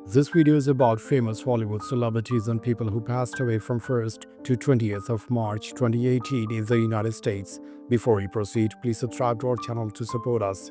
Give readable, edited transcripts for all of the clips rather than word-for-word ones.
This video is about famous Hollywood celebrities and people who passed away from 1st to 20th of March 2018 in the United States. Before we proceed, please subscribe to our channel to support us.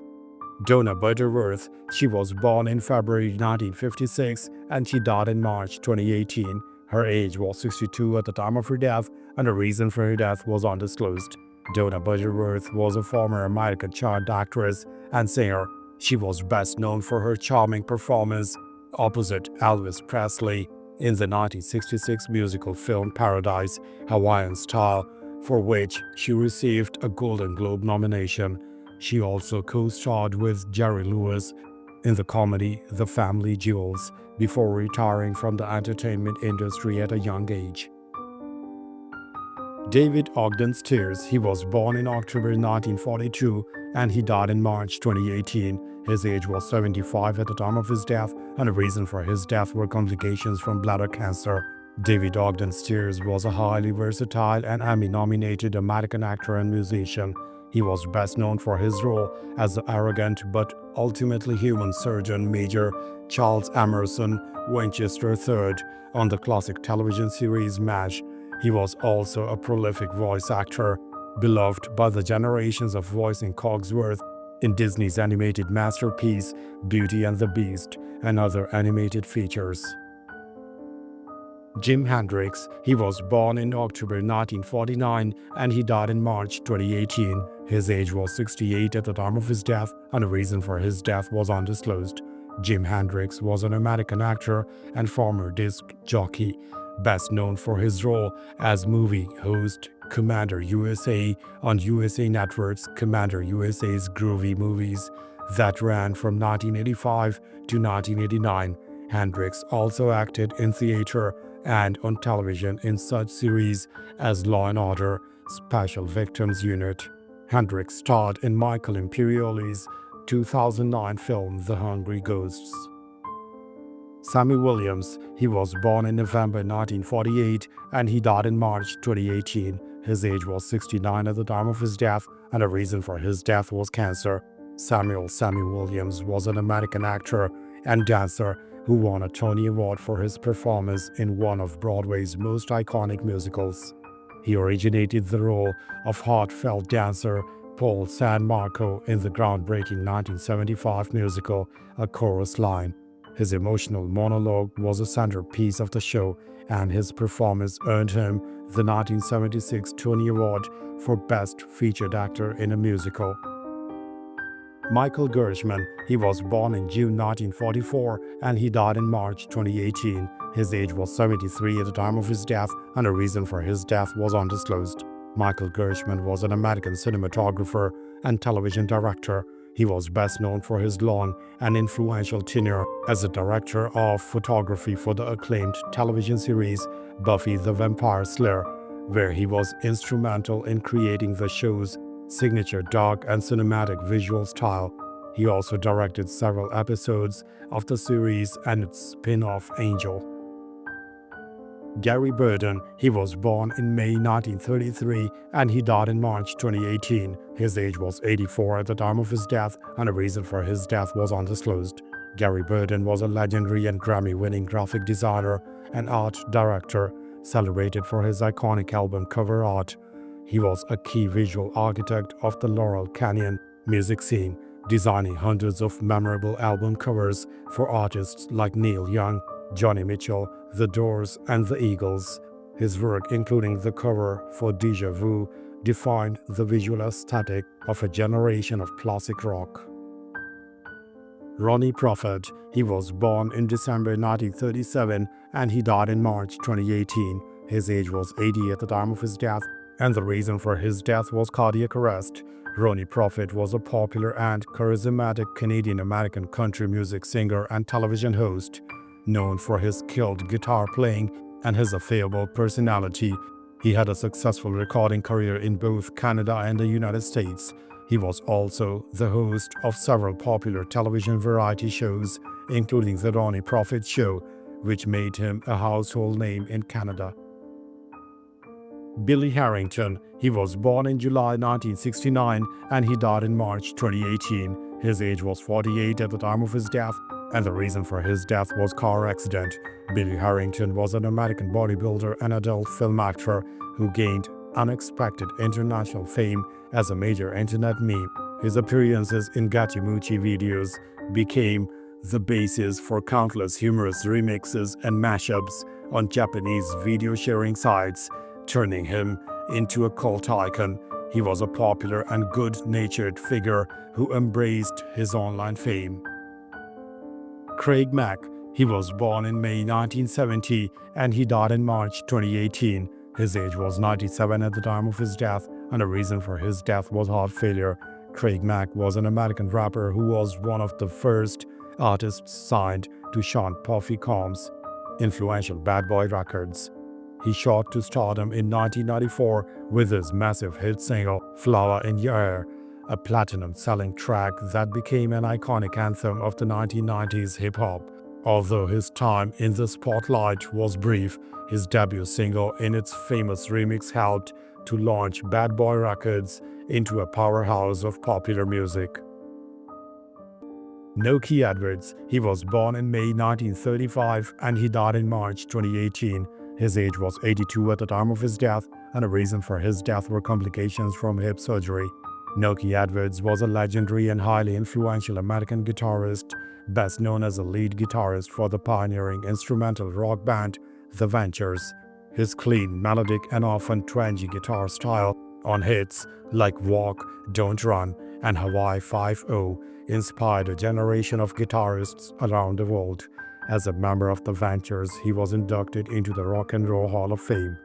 Donna Butterworth, she was born in February 1956 and she died in March 2018. Her age was 62 at the time of her death, and the reason for her death was undisclosed. Donna Butterworth was a former American child actress and singer. She was best known for her charming performance opposite Elvis Presley in the 1966 musical film Paradise, Hawaiian Style, for which she received a Golden Globe nomination. She also co-starred with Jerry Lewis in the comedy The Family Jewels before retiring from the entertainment industry at a young age. David Ogden Stiers, he was born in October 1942 and he died in March 2018. His age was 75 at the time of his death, and the reason for his death were complications from bladder cancer. David Ogden Stiers was a highly versatile and Emmy-nominated American actor and musician. He was best known for his role as the arrogant but ultimately human surgeon Major Charles Emerson Winchester III on the classic television series MASH. He was also a prolific voice actor, beloved by the generations of voicing Cogsworth in Disney's animated masterpiece Beauty and the Beast and other animated features. Jim Hendrix, he was born in October 1949 and he died in March 2018. His age was 68 at the time of his death, and the reason for his death was undisclosed. Jim Hendrix was an American actor and former disc jockey, best known for his role as movie host Commander USA on USA Network's Commander USA's Groovy Movies that ran from 1985 to 1989. Hendrix also acted in theater and on television in such series as Law & Order, Special Victims Unit. Hendrix starred in Michael Imperioli's 2009 film The Hungry Ghosts. Sammy Williams, he was born in November 1948 and he died in March 2018. His age was 69 at the time of his death, and the reason for his death was cancer. Sammy Williams was an American actor and dancer who won a Tony Award for his performance in one of Broadway's most iconic musicals. He originated the role of heartfelt dancer Paul San Marco in the groundbreaking 1975 musical A Chorus Line. His emotional monologue was a centerpiece of the show, and his performance earned him the 1976 Tony Award for Best Featured Actor in a Musical. Michael Gershman, he was born in June 1944 and he died in March 2018. His age was 73 at the time of his death, and the reason for his death was undisclosed. Michael Gershman was an American cinematographer and television director. He was best known for his long and influential tenure as the director of photography for the acclaimed television series Buffy the Vampire Slayer, where he was instrumental in creating the show's signature dark and cinematic visual style. He also directed several episodes of the series and its spin-off Angel. Gary Burden, he was born in May 1933 and he died in March 2018. His age was 84 at the time of his death, and the reason for his death was undisclosed. Gary Burden was a legendary and Grammy-winning graphic designer and art director, celebrated for his iconic album cover art. He was a key visual architect of the Laurel Canyon music scene, designing hundreds of memorable album covers for artists like Neil Young, Johnny Mitchell, The Doors, and the Eagles. His work, including the cover for Deja Vu, defined the visual aesthetic of a generation of classic rock. Ronnie Prophet, he was born in December 1937 and he died in March 2018. His age was 80 at the time of his death, and the reason for his death was cardiac arrest. Ronnie Prophet was a popular and charismatic Canadian-American country music singer and television host. Known for his skilled guitar playing and his affable personality, he had a successful recording career in both Canada and the United States. He was also the host of several popular television variety shows, including The Ronnie Prophet Show, which made him a household name in Canada. Billy Harrington, he was born in July 1969 and he died in March 2018. His age was 48 at the time of his death, and the reason for his death was car accident. Billy Harrington was an American bodybuilder and adult film actor who gained unexpected international fame as a major internet meme. His appearances in Gatimuchi videos became the basis for countless humorous remixes and mashups on Japanese video sharing sites, turning him into a cult icon. He was a popular and good-natured figure who embraced his online fame. Craig Mack. He was born in May 1970 and he died in March 2018. His age was 97 at the time of his death, and the reason for his death was heart failure. Craig Mack was an American rapper who was one of the first artists signed to Sean Puffy Combs' influential Bad Boy Records. He shot to stardom in 1994 with his massive hit single Flower in Your Hair, a platinum-selling track that became an iconic anthem of the 1990s hip-hop. Although his time in the spotlight was brief, his debut single in its famous remix helped to launch Bad Boy Records into a powerhouse of popular music. Noki Edwards. He was born in May 1935 and he died in March 2018. His age was 82 at the time of his death, and the reason for his death were complications from hip surgery. Noki Edwards was a legendary and highly influential American guitarist, best known as a lead guitarist for the pioneering instrumental rock band The Ventures. His clean, melodic, and often twangy guitar style on hits like Walk, Don't Run, and Hawaii 5-0 inspired a generation of guitarists around the world. As a member of The Ventures, he was inducted into the Rock and Roll Hall of Fame.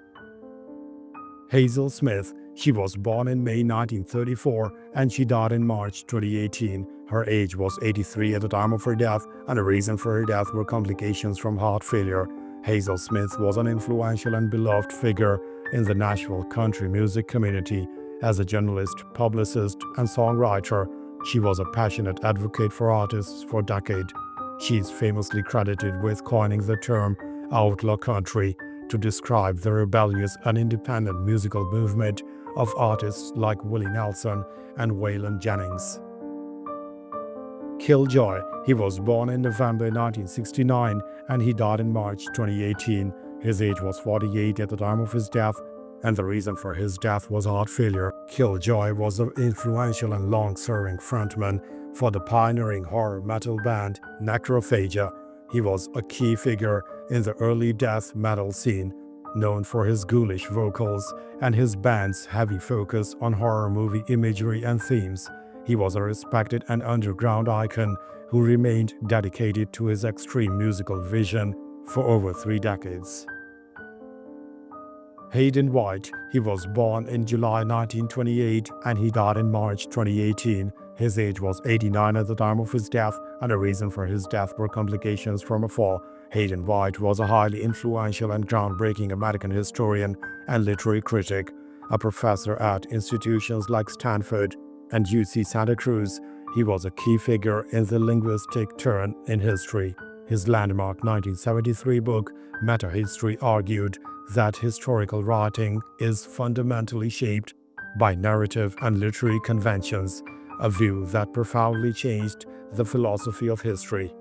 Hazel Smith. She was born in May 1934 and she died in March 2018. Her age was 83 at the time of her death, and the reason for her death were complications from heart failure. Hazel Smith was an influential and beloved figure in the Nashville country music community. As a journalist, publicist, and songwriter, she was a passionate advocate for artists for decades. She is famously credited with coining the term outlaw country to describe the rebellious and independent musical movement of artists like Willie Nelson and Waylon Jennings. Killjoy. He was born in November 1969 and he died in March 2018. His age was 48 at the time of his death, and the reason for his death was heart failure. Killjoy was an influential and long-serving frontman for the pioneering horror metal band Necrophagia. He was a key figure in the early death metal scene, known for his ghoulish vocals and his band's heavy focus on horror movie imagery and themes. He was a respected and underground icon who remained dedicated to his extreme musical vision for over 3 decades. Hayden White. He was born in July 1928 and he died in March 2018. His age was 89 at the time of his death, and the reason for his death were complications from a fall. Hayden White was a highly influential and groundbreaking American historian and literary critic, a professor at institutions like Stanford and UC Santa Cruz. He was a key figure in the linguistic turn in history. His landmark 1973 book, Meta-History, argued that historical writing is fundamentally shaped by narrative and literary conventions, a view that profoundly changed the philosophy of history.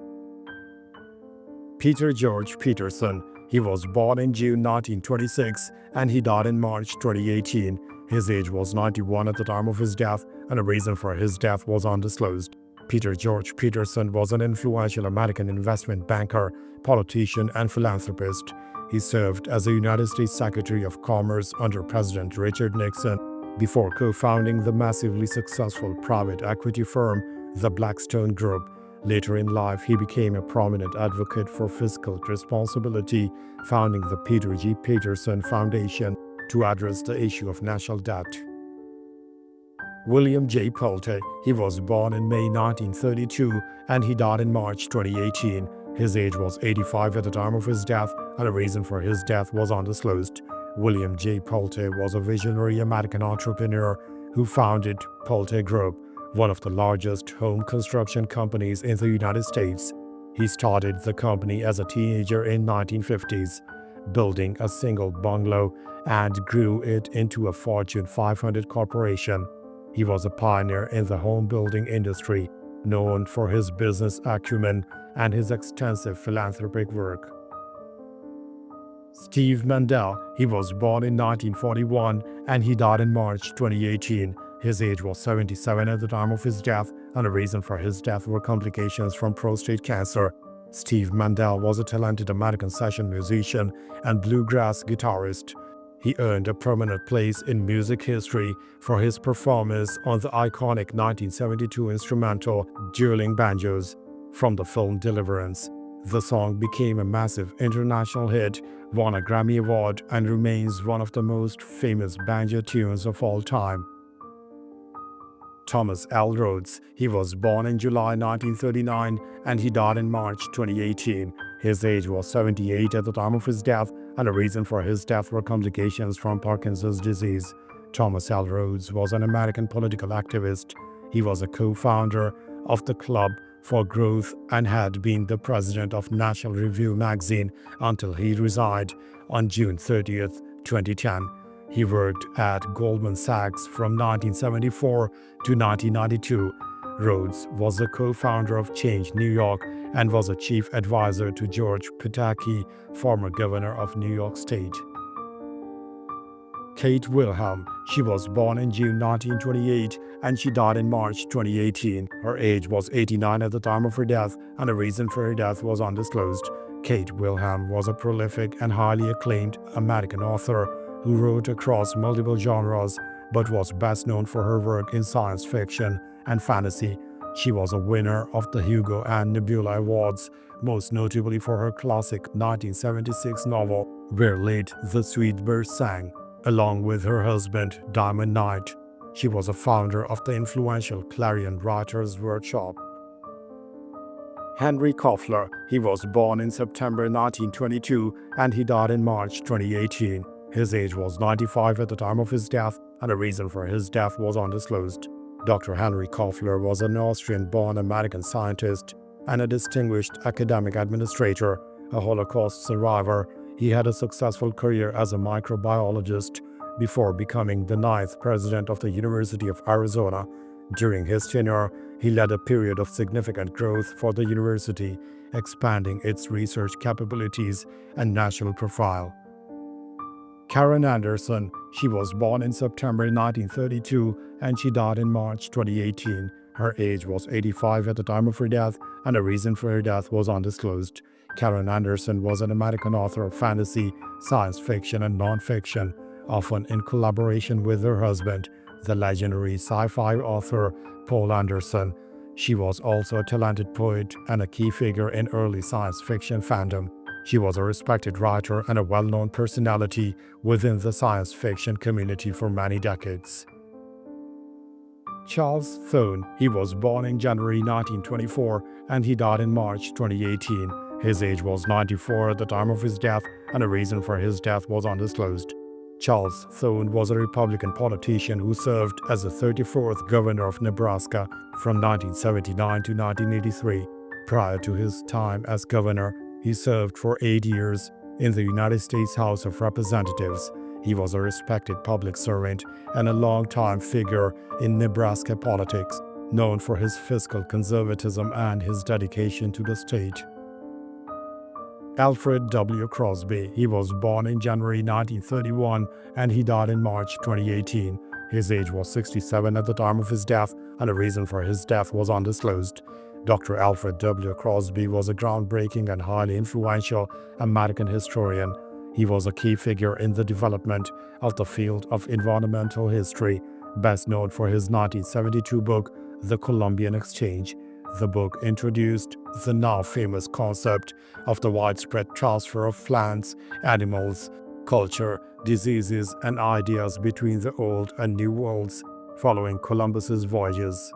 Peter George Peterson. He was born in June 1926 and he died in March 2018. His age was 91 at the time of his death, and the reason for his death was undisclosed. Peter George Peterson was an influential American investment banker, politician, and philanthropist. He served as the United States Secretary of Commerce under President Richard Nixon before co-founding the massively successful private equity firm, the Blackstone Group. Later in life, he became a prominent advocate for fiscal responsibility, founding the Peter G. Peterson Foundation to address the issue of national debt. William J. Pulte. He was born in May 1932 and he died in March 2018. His age was 85 at the time of his death, and the reason for his death was undisclosed. William J. Pulte was a visionary American entrepreneur who founded Pulte Group, one of the largest home construction companies in the United States. He started the company as a teenager in 1950s, building a single bungalow, and grew it into a Fortune 500 corporation. He was a pioneer in the home building industry, known for his business acumen and his extensive philanthropic work. Steve Mandel, he was born in 1941 and he died in March 2018. His age was 77 at the time of his death, and the reason for his death were complications from prostate cancer. Steve Mandel was a talented American session musician and bluegrass guitarist. He earned a permanent place in music history for his performance on the iconic 1972 instrumental Dueling Banjos from the film Deliverance. The song became a massive international hit, won a Grammy Award, and remains one of the most famous banjo tunes of all time. Thomas L. Rhodes, he was born in July 1939 and he died in March 2018. His age was 78 at the time of his death, and the reason for his death were complications from Parkinson's disease. Thomas L. Rhodes was an American political activist. He was a co-founder of the Club for Growth and had been the president of National Review magazine until he resigned on June 30, 2010. He worked at Goldman Sachs from 1974 to 1992. Rhodes was the co-founder of Change New York and was a chief advisor to George Pataki, former governor of New York State. Kate Wilhelm, she was born in June 1928 and she died in March 2018. Her age was 89 at the time of her death, and the reason for her death was undisclosed. Kate Wilhelm was a prolific and highly acclaimed American author who wrote across multiple genres but was best known for her work in science fiction and fantasy. She was a winner of the Hugo and Nebula Awards, most notably for her classic 1976 novel Where Late the Sweet Birds Sang, along with her husband Diamond Knight. She was a founder of the influential Clarion Writers Workshop. Henry Koffler, he was born in September 1922 and he died in March 2018. His age was 95 at the time of his death, and the reason for his death was undisclosed. Dr. Henry Koffler was an Austrian-born American scientist and a distinguished academic administrator, a Holocaust survivor. He had a successful career as a microbiologist before becoming the 9th president of the University of Arizona. During his tenure, he led a period of significant growth for the university, expanding its research capabilities and national profile. Karen Anderson, she was born in September 1932 and she died in March 2018. Her age was 85 at the time of her death, and the reason for her death was undisclosed. Karen Anderson was an American author of fantasy, science fiction, and non-fiction, often in collaboration with her husband, the legendary sci-fi author Paul Anderson. She was also a talented poet and a key figure in early science fiction fandom. She was a respected writer and a well-known personality within the science fiction community for many decades. Charles Thone, he was born in January 1924 and he died in March 2018. His age was 94 at the time of his death, and the reason for his death was undisclosed. Charles Thone was a Republican politician who served as the 34th governor of Nebraska from 1979 to 1983. Prior to his time as governor, he served for 8 years in the United States House of Representatives. He was a respected public servant and a long-time figure in Nebraska politics, known for his fiscal conservatism and his dedication to the state. Alfred W. Crosby, he was born in January 1931 and he died in March 2018. His age was 67 at the time of his death, and the reason for his death was undisclosed. Dr. Alfred W. Crosby was a groundbreaking and highly influential American historian. He was a key figure in the development of the field of environmental history, best known for his 1972 book, The Columbian Exchange. The book introduced the now famous concept of the widespread transfer of plants, animals, culture, diseases, and ideas between the Old and New Worlds following Columbus's voyages.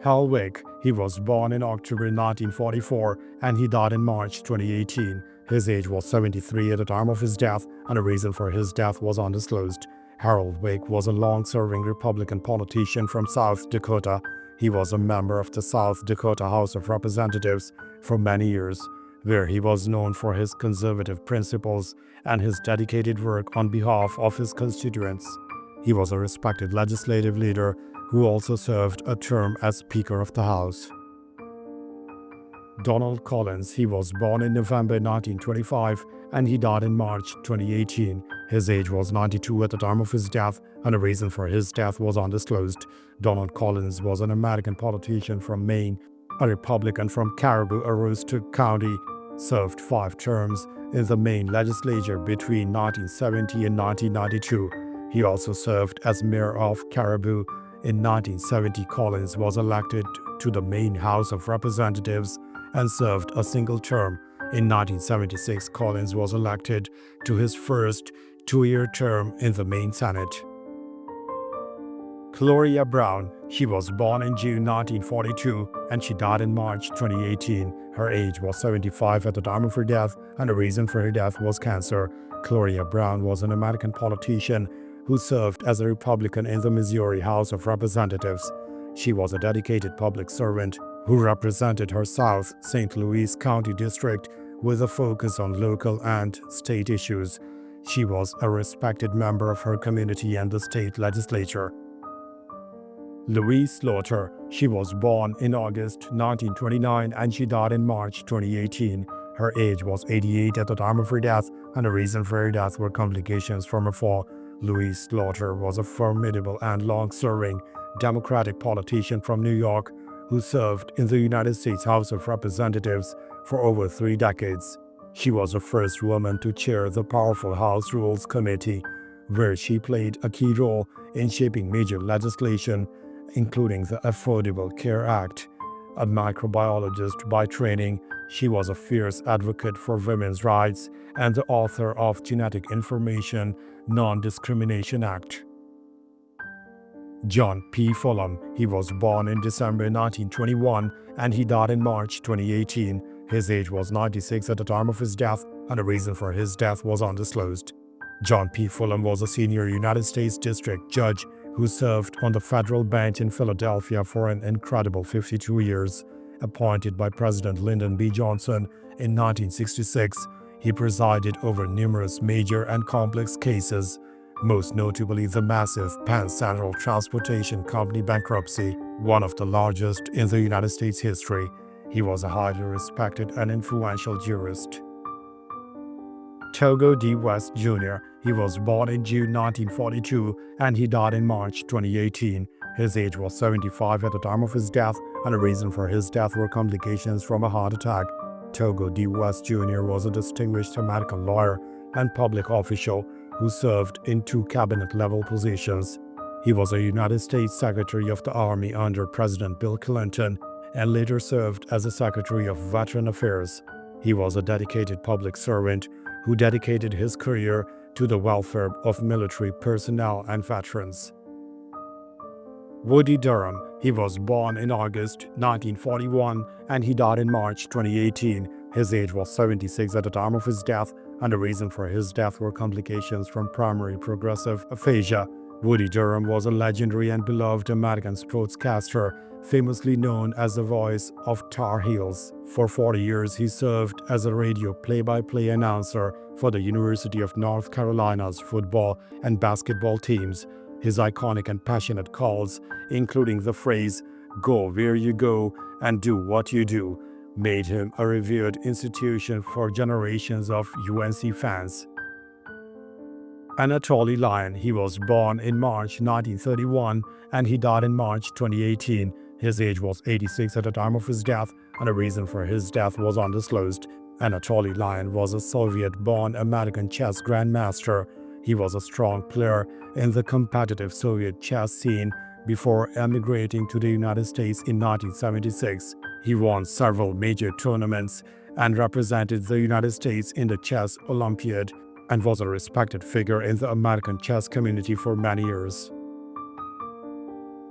Hal Wick, he was born in October 1944 and he died in March 2018. His age was 73 at the time of his death, and the reason for his death was undisclosed. Harold Wick was a long-serving Republican politician from South Dakota. He was a member of the South Dakota House of Representatives for many years, where he was known for his conservative principles and his dedicated work on behalf of his constituents. He was a respected legislative leader who also served a term as Speaker of the House. Donald Collins, he was born in November 1925 and he died in March 2018. His age was 92 at the time of his death, and the reason for his death was undisclosed. Donald Collins was an American politician from Maine, a Republican from Caribou Aroostook County, served 5 terms in the Maine legislature between 1970 and 1992. He also served as mayor of Caribou. In 1970, Collins was elected to the Maine House of Representatives and served a single term. In 1976, Collins was elected to his first 2-year term in the Maine Senate. Gloria Brown, she was born in June 1942 and she died in March 2018. Her age was 75 at the time of her death, and the reason for her death was cancer. Gloria Brown was an American politician who served as a Republican in the Missouri House of Representatives. She was a dedicated public servant who represented her South St. Louis County district with a focus on local and state issues. She was a respected member of her community and the state legislature. Louise Slaughter, she was born in August 1929 and she died in March 2018. Her age was 88 at the time of her death, and the reason for her death were complications from her fall. Louise Slaughter was a formidable and long-serving Democratic politician from New York who served in the United States House of Representatives for over 3 decades. She was the first woman to chair the powerful House Rules Committee, where she played a key role in shaping major legislation, including the Affordable Care Act. A microbiologist by training, she was a fierce advocate for women's rights and the author of Genetic Information Non-Discrimination Act. John P. Fulham, he was born in December 1921 and he died in March 2018. His age was 96 at the time of his death, and the reason for his death was undisclosed. John P. Fulham was a senior United States District Judge who served on the federal bench in Philadelphia for an incredible 52 years. Appointed by President Lyndon B. Johnson in 1966, he presided over numerous major and complex cases, most notably the massive Penn Central Transportation Company bankruptcy, one of the largest in the United States history. He was a highly respected and influential jurist. Togo D. West Jr., he was born in June 1942 and he died in March 2018. His age was 75 at the time of his death, and the reason for his death were complications from a heart attack. Togo D. West Jr. was a distinguished American lawyer and public official who served in 2 cabinet-level positions. He was a United States Secretary of the Army under President Bill Clinton and later served as a Secretary of Veteran Affairs. He was a dedicated public servant who dedicated his career to the welfare of military personnel and veterans. Woody Durham, he was born in August 1941 and he died in March 2018. His age was 76 at the time of his death, and the reason for his death were complications from primary progressive aphasia. Woody Durham was a legendary and beloved American sportscaster, famously known as the voice of Tar Heels. For 40 years, he served as a radio play-by-play announcer for the University of North Carolina's football and basketball teams. His iconic and passionate calls, including the phrase, "Go where you go and do what you do," made him a revered institution for generations of UNC fans. Anatoly Lyon, he was born in March 1931 and he died in March 2018. His age was 86 at the time of his death, and the reason for his death was undisclosed. Anatoly Lyon was a Soviet-born American chess grandmaster. He was a strong player in the competitive Soviet chess scene before emigrating to the United States in 1976. He won several major tournaments and represented the United States in the Chess Olympiad and was a respected figure in the American chess community for many years.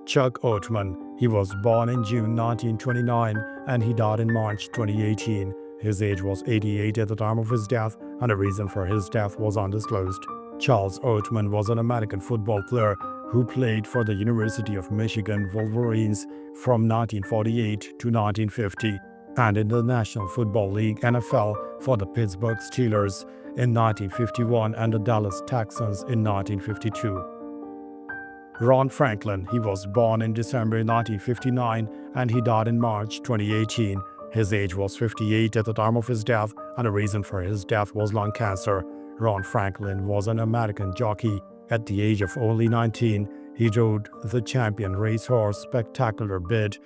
Chuck Oatman, he was born in June 1929 and he died in March 2018. His age was 88 at the time of his death, and the reason for his death was undisclosed. Charles Oatman was an American football player who played for the University of Michigan Wolverines from 1948 to 1950 and in the National Football League NFL for the Pittsburgh Steelers in 1951 and the Dallas Texans in 1952. Ron Franklin, he was born in December 1959 and he died in March 2018. His age was 58 at the time of his death, and the reason for his death was lung cancer. Ron Franklin was an American jockey. At the age of only 19, he rode the champion racehorse Spectacular Bid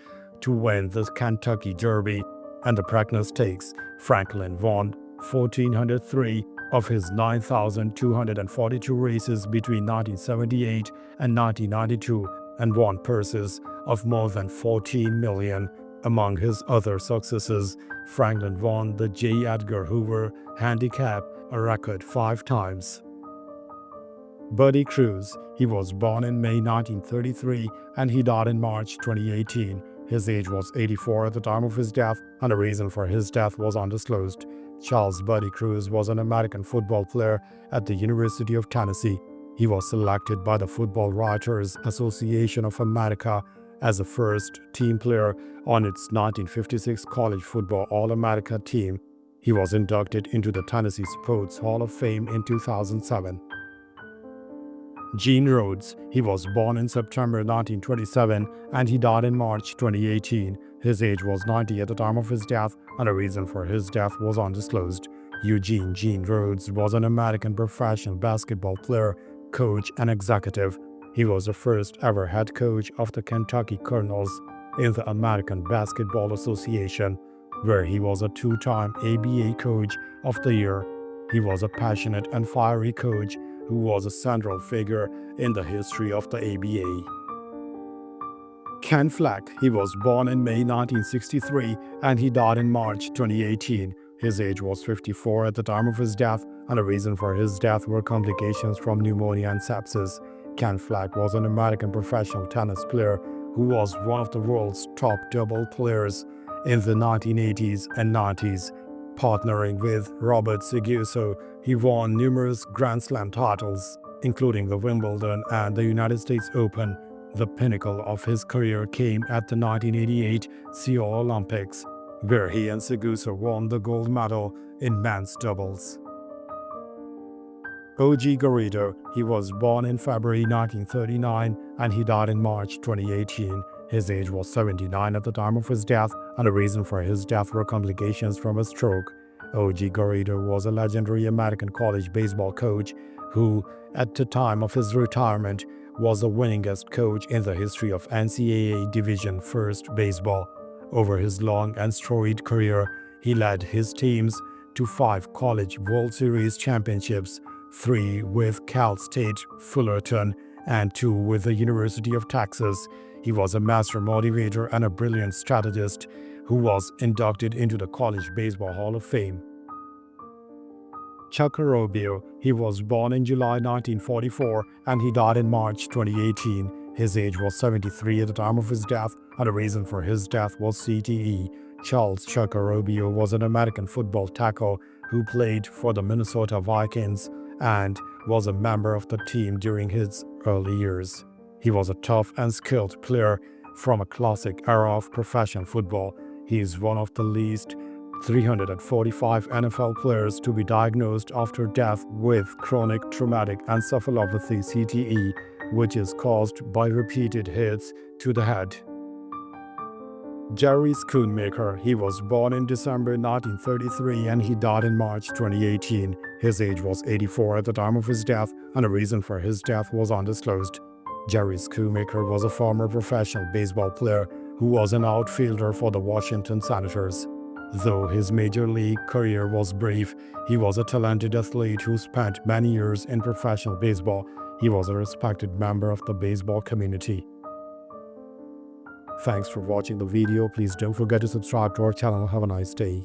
to win the Kentucky Derby and the Preakness Stakes. Franklin won 1,403 of his 9,242 races between 1978 and 1992 and won purses of more than $14 million. Among his other successes, Franklin won the J. Edgar Hoover Handicap a record 5 times. Buddy Cruz, he was born in May 1933 and he died in March 2018. His age was 84 at the time of his death, and the reason for his death was undisclosed. Charles Buddy Cruz was an American football player at the University of Tennessee. He was selected by the Football Writers Association of America as the first team player on its 1956 College Football All-America team. He was inducted into the Tennessee Sports Hall of Fame in 2007. Gene Rhodes, he was born in September 1927 and he died in March 2018. His age was 90 at the time of his death, and the reason for his death was undisclosed. Eugene "Gene" Rhodes was an American professional basketball player, coach, and executive. He was the first ever head coach of the Kentucky Colonels in the American Basketball Association, where he was a 2-time ABA Coach of the Year. He was a passionate and fiery coach who was a central figure in the history of the ABA. Ken Fleck, he was born in May 1963 and he died in March 2018. His age was 54 at the time of his death, and the reason for his death were complications from pneumonia and sepsis. Ken Fleck was an American professional tennis player who was one of the world's top double players in the 1980s and 90s. Partnering with Robert Seguso, he won numerous Grand Slam titles, including the Wimbledon and the United States Open. The pinnacle of his career came at the 1988 Seoul Olympics, where he and Seguso won the gold medal in men's doubles. O.G. Garrido, he was born in February 1939 and he died in March 2018. His age was 79 at the time of his death, and the reason for his death were complications from a stroke. O.G. Garrido was a legendary American college baseball coach who, at the time of his retirement, was the winningest coach in the history of NCAA Division I baseball. Over his long and storied career, he led his teams to 5 College World Series championships, 3 with Cal State Fullerton, and 2 with the University of Texas. He was a master motivator and a brilliant strategist who was inducted into the College Baseball Hall of Fame. Chuck Robio, he was born in July 1944 and he died in March 2018. His age was 73 at the time of his death, and the reason for his death was CTE. Charles Chuck Robio was an American football tackle who played for the Minnesota Vikings and was a member of the team during his early years. He was a tough and skilled player from a classic era of professional football. He is one of the least 345 NFL players to be diagnosed after death with chronic traumatic encephalopathy (CTE), which is caused by repeated hits to the head. Jerry Schoonmaker, he was born in December 1933 and he died in March 2018. His age was 84 at the time of his death, and the reason for his death was undisclosed. Jerry Schoonmaker was a former professional baseball player who was an outfielder for the Washington Senators. Though his major league career was brief, he was a talented athlete who spent many years in professional baseball. He was a respected member of the baseball community. Thanks for watching the video. Please don't forget to subscribe to our channel. Have a nice day.